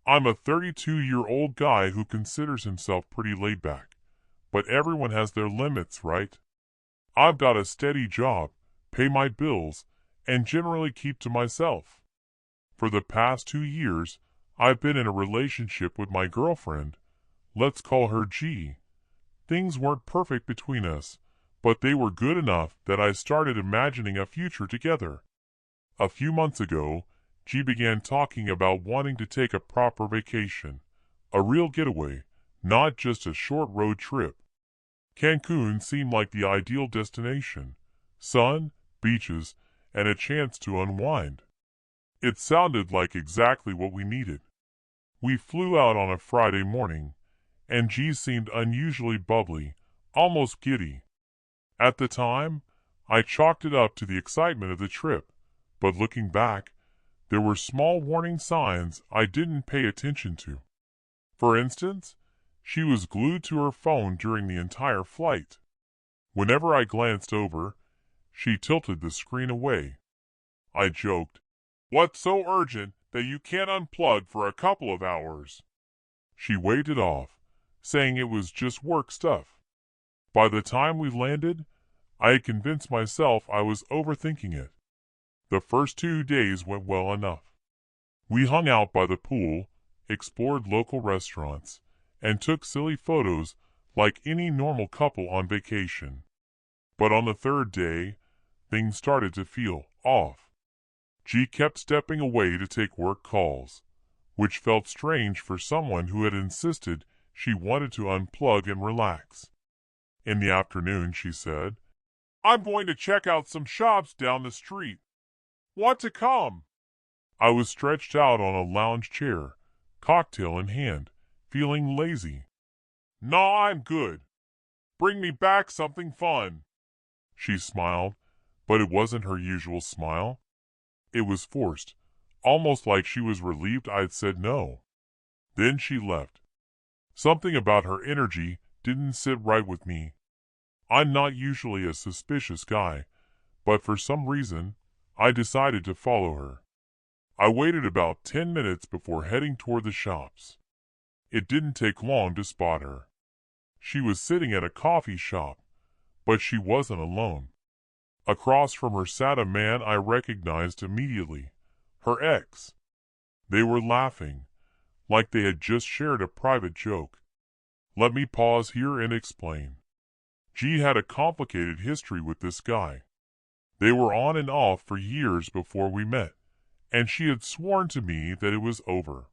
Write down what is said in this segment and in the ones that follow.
I'm a 32-year-old guy who considers himself pretty laid back, but everyone has their limits, right? I've got a steady job, pay my bills, and generally keep to myself. For the past 2 years, I've been in a relationship with my girlfriend. Let's call her G. Things weren't perfect between us, but they were good enough that I started imagining a future together. A few months ago, G began talking about wanting to take a proper vacation, a real getaway, not just a short road trip. Cancun seemed like the ideal destination. Sun, beaches, and a chance to unwind. It sounded like exactly what we needed. We flew out on a Friday morning, and G seemed unusually bubbly, almost giddy. At the time, I chalked it up to the excitement of the trip, but looking back, there were small warning signs I didn't pay attention to. For instance, she was glued to her phone during the entire flight. Whenever I glanced over, she tilted the screen away. I joked, "What's so urgent that you can't unplug for a couple of hours?" She waved it off, saying it was just work stuff. By the time we landed, I had convinced myself I was overthinking it. The first 2 days went well enough. We hung out by the pool, explored local restaurants, and took silly photos like any normal couple on vacation. But on the third day, things started to feel off. G kept stepping away to take work calls, which felt strange for someone who had insisted she wanted to unplug and relax. In the afternoon, she said, "I'm going to check out some shops down the street. Want to come?" I was stretched out on a lounge chair, cocktail in hand, feeling lazy. "No, I'm good. Bring me back something fun." She smiled, but it wasn't her usual smile. It was forced, almost like she was relieved I'd said no. Then she left. Something about her energy didn't sit right with me. I'm not usually a suspicious guy, but for some reason, I decided to follow her. I waited about 10 minutes before heading toward the shops. It didn't take long to spot her. She was sitting at a coffee shop, but she wasn't alone. Across from her sat a man I recognized immediately, her ex. They were laughing, like they had just shared a private joke. Let me pause here and explain. G had a complicated history with this guy. They were on and off for years before we met, and she had sworn to me that it was over.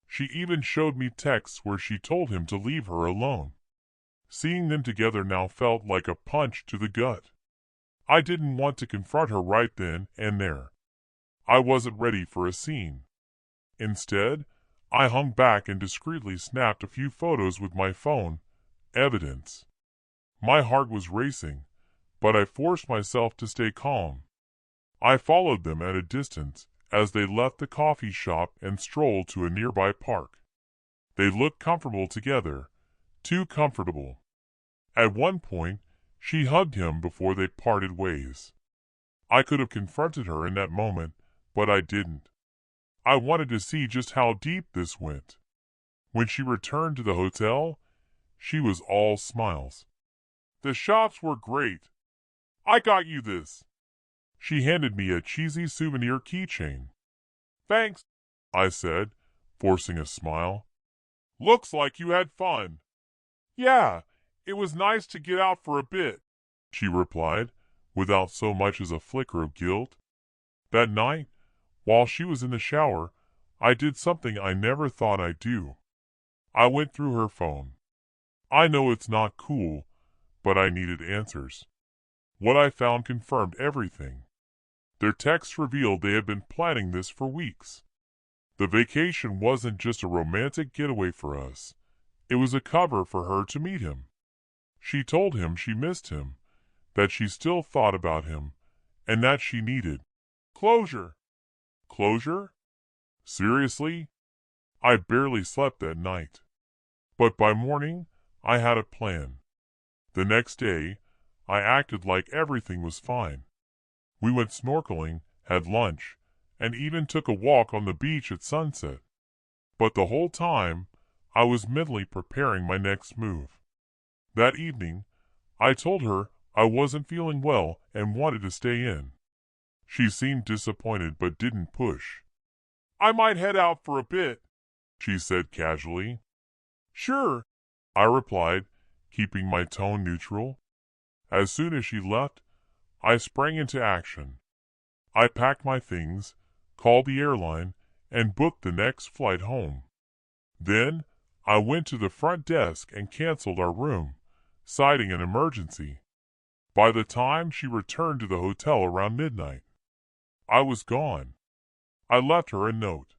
She even showed me texts where she told him to leave her alone. Seeing them together now felt like a punch to the gut. I didn't want to confront her right then and there. I wasn't ready for a scene. Instead, I hung back and discreetly snapped a few photos with my phone, evidence. My heart was racing, but I forced myself to stay calm. I followed them at a distance as they left the coffee shop and strolled to a nearby park. They looked comfortable together, too comfortable. At one point, she hugged him before they parted ways. I could have confronted her in that moment, but I didn't. I wanted to see just how deep this went. When she returned to the hotel, she was all smiles. "The shops were great. I got you this." She handed me a cheesy souvenir keychain. "Thanks," I said, forcing a smile. "Looks like you had fun." "Yeah, it was nice to get out for a bit," she replied, without so much as a flicker of guilt. That night, while she was in the shower, I did something I never thought I'd do. I went through her phone. I know it's not cool, but I needed answers. What I found confirmed everything. Their texts revealed they had been planning this for weeks. The vacation wasn't just a romantic getaway for us. It was a cover for her to meet him. She told him she missed him, that she still thought about him, and that she needed closure. Closure? Seriously? I barely slept that night. But by morning, I had a plan. The next day, I acted like everything was fine. We went snorkeling, had lunch, and even took a walk on the beach at sunset. But the whole time, I was mentally preparing my next move. That evening, I told her I wasn't feeling well and wanted to stay in. She seemed disappointed but didn't push. "I might head out for a bit," she said casually. "Sure," I replied, keeping my tone neutral. As soon as she left, I sprang into action. I packed my things, called the airline, and booked the next flight home. Then, I went to the front desk and canceled our room, citing an emergency. By the time she returned to the hotel around midnight, I was gone. I left her a note.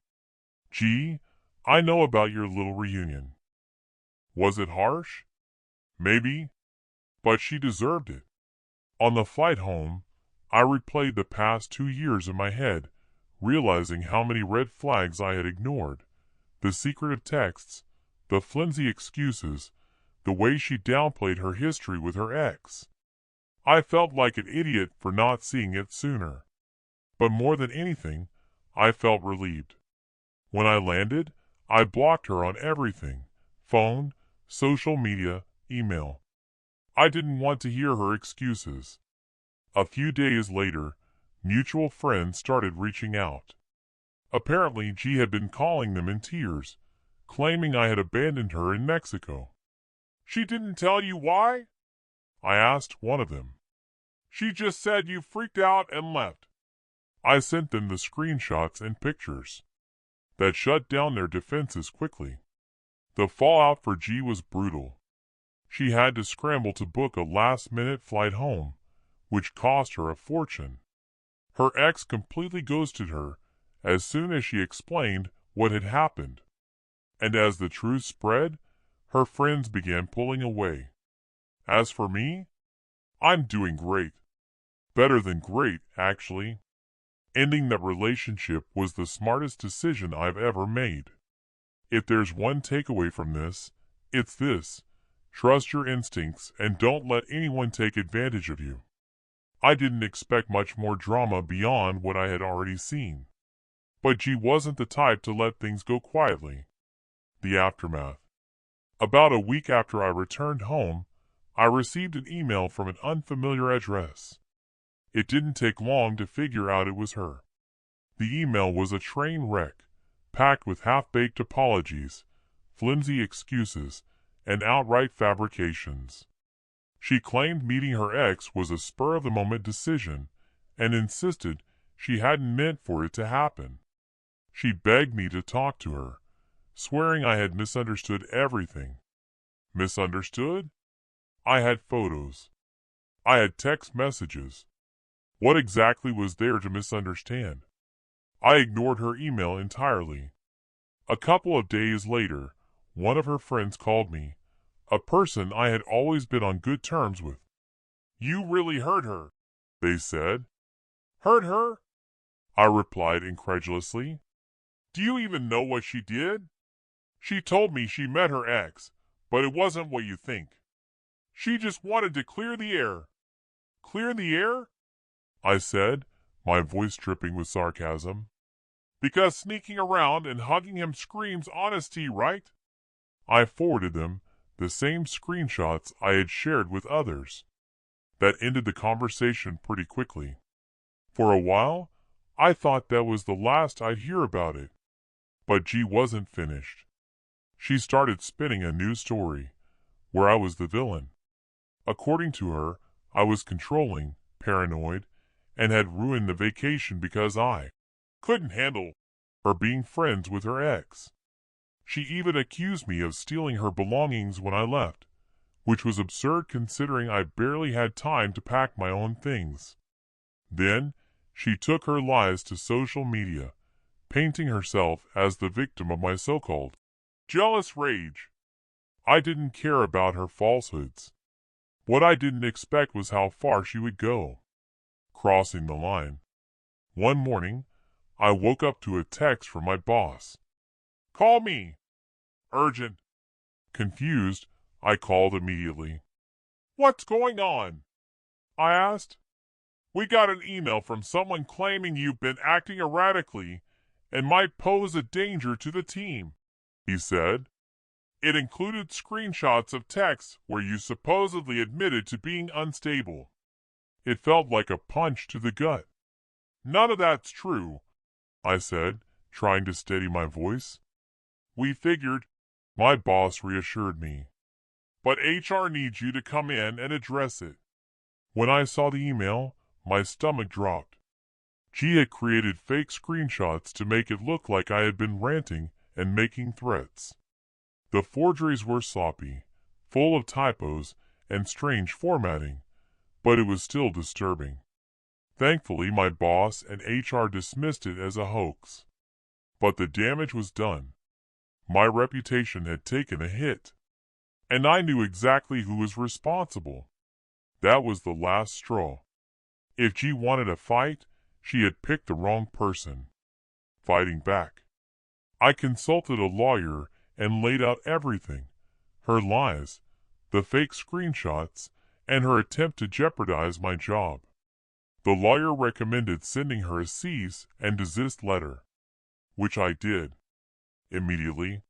"Gee, I know about your little reunion." Was it harsh? Maybe, but she deserved it. On the flight home, I replayed the past 2 years in my head, realizing how many red flags I had ignored. The secretive texts, the flimsy excuses, the way she downplayed her history with her ex. I felt like an idiot for not seeing it sooner. But more than anything, I felt relieved. When I landed, I blocked her on everything: phone, social media, email. I didn't want to hear her excuses. A few days later, mutual friends started reaching out. Apparently, G had been calling them in tears, claiming I had abandoned her in Mexico. "She didn't tell you why?" I asked one of them. "She just said you freaked out and left." I sent them the screenshots and pictures. That shut down their defenses quickly. The fallout for G was brutal. She had to scramble to book a last-minute flight home, which cost her a fortune. Her ex completely ghosted her as soon as she explained what had happened. And as the truth spread, her friends began pulling away. As for me, I'm doing great. Better than great, actually. Ending that relationship was the smartest decision I've ever made. If there's one takeaway from this, it's this: trust your instincts and don't let anyone take advantage of you. I didn't expect much more drama beyond what I had already seen. But G wasn't the type to let things go quietly. The aftermath. About a week after I returned home, I received an email from an unfamiliar address. It didn't take long to figure out it was her. The email was a train wreck, packed with half-baked apologies, flimsy excuses, and outright fabrications. She claimed meeting her ex was a spur-of-the-moment decision and insisted she hadn't meant for it to happen. She begged me to talk to her, swearing I had misunderstood everything. Misunderstood? I had photos. I had text messages. What exactly was there to misunderstand? I ignored her email entirely. A couple of days later, one of her friends called me, a person I had always been on good terms with. "You really hurt her," they said. "Hurt her?" I replied incredulously. "Do you even know what she did?" "She told me she met her ex, but it wasn't what you think. She just wanted to clear the air." "Clear the air?" I said, my voice dripping with sarcasm. "Because sneaking around and hugging him screams honesty, right?" I forwarded them the same screenshots I had shared with others. That ended the conversation pretty quickly. For a while, I thought that was the last I'd hear about it. But G wasn't finished. She started spinning a new story, where I was the villain. According to her, I was controlling, paranoid, and had ruined the vacation because I couldn't handle her being friends with her ex. She even accused me of stealing her belongings when I left, which was absurd considering I barely had time to pack my own things. Then, she took her lies to social media, painting herself as the victim of my so-called jealous rage. I didn't care about her falsehoods. What I didn't expect was how far she would go. Crossing the line. One morning, I woke up to a text from my boss. "Call me. Urgent." Confused, I called immediately. "What's going on?" I asked. "We got an email from someone claiming you've been acting erratically and might pose a danger to the team." he said. It included screenshots of texts where you supposedly admitted to being unstable. It felt like a punch to the gut. None of that's true, I said, trying to steady my voice. We figured, my boss reassured me. But HR needs you to come in and address it. When I saw the email, my stomach dropped. G had created fake screenshots to make it look like I had been ranting and making threats. The forgeries were sloppy, full of typos and strange formatting, but it was still disturbing. Thankfully, my boss and HR dismissed it as a hoax. But the damage was done. My reputation had taken a hit. And I knew exactly who was responsible. That was the last straw. If G wanted a fight, she had picked the wrong person. Fighting back. I consulted a lawyer and laid out everything. Her lies, the fake screenshots, and her attempt to jeopardize my job. The lawyer recommended sending her a cease and desist letter, which I did. Immediately.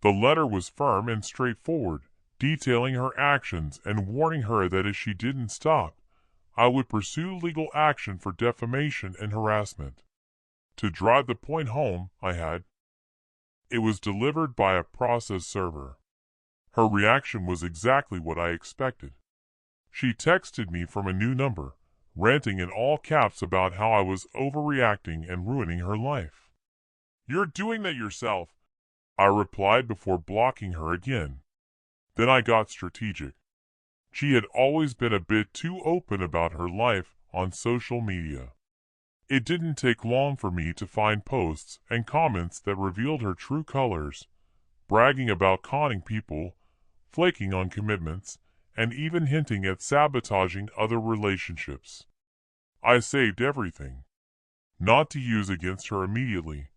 The letter was firm and straightforward, detailing her actions and warning her that if she didn't stop, I would pursue legal action for defamation and harassment. To drive the point home, it was delivered by a process server. Her reaction was exactly what I expected. She texted me from a new number, ranting in all caps about how I was overreacting and ruining her life. "You're doing that yourself," I replied before blocking her again. Then I got strategic. She had always been a bit too open about her life on social media. It didn't take long for me to find posts and comments that revealed her true colors, bragging about conning people, flaking on commitments, and even hinting at sabotaging other relationships. I saved everything, not to use against her immediately,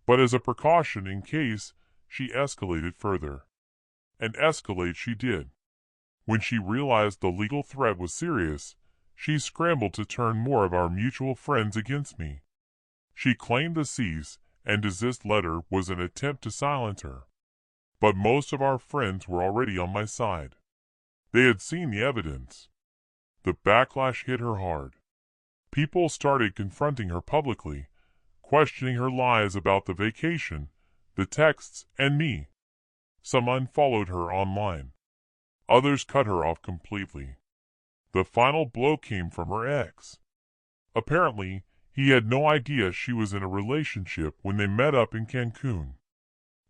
but as a precaution in case she escalated further. And escalate she did. When she realized the legal threat was serious, she scrambled to turn more of our mutual friends against me. She claimed the cease and desist letter was an attempt to silence her. But most of our friends were already on my side. They had seen the evidence. The backlash hit her hard. People started confronting her publicly, questioning her lies about the vacation, the texts, and me. Some unfollowed her online. Others cut her off completely. The final blow came from her ex. Apparently, he had no idea she was in a relationship when they met up in Cancun.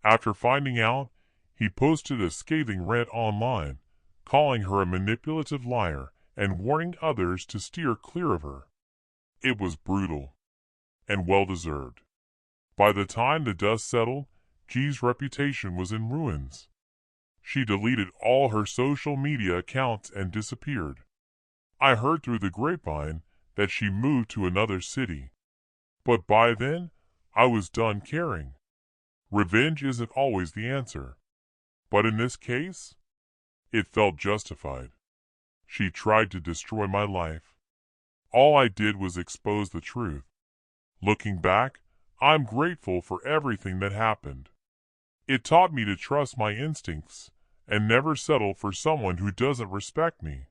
After finding out, he posted a scathing rant online, calling her a manipulative liar and warning others to steer clear of her. It was brutal, and well-deserved. By the time the dust settled, G's reputation was in ruins. She deleted all her social media accounts and disappeared. I heard through the grapevine that she moved to another city. But by then, I was done caring. Revenge isn't always the answer. But in this case, it felt justified. She tried to destroy my life. All I did was expose the truth. Looking back, I'm grateful for everything that happened. It taught me to trust my instincts and never settle for someone who doesn't respect me.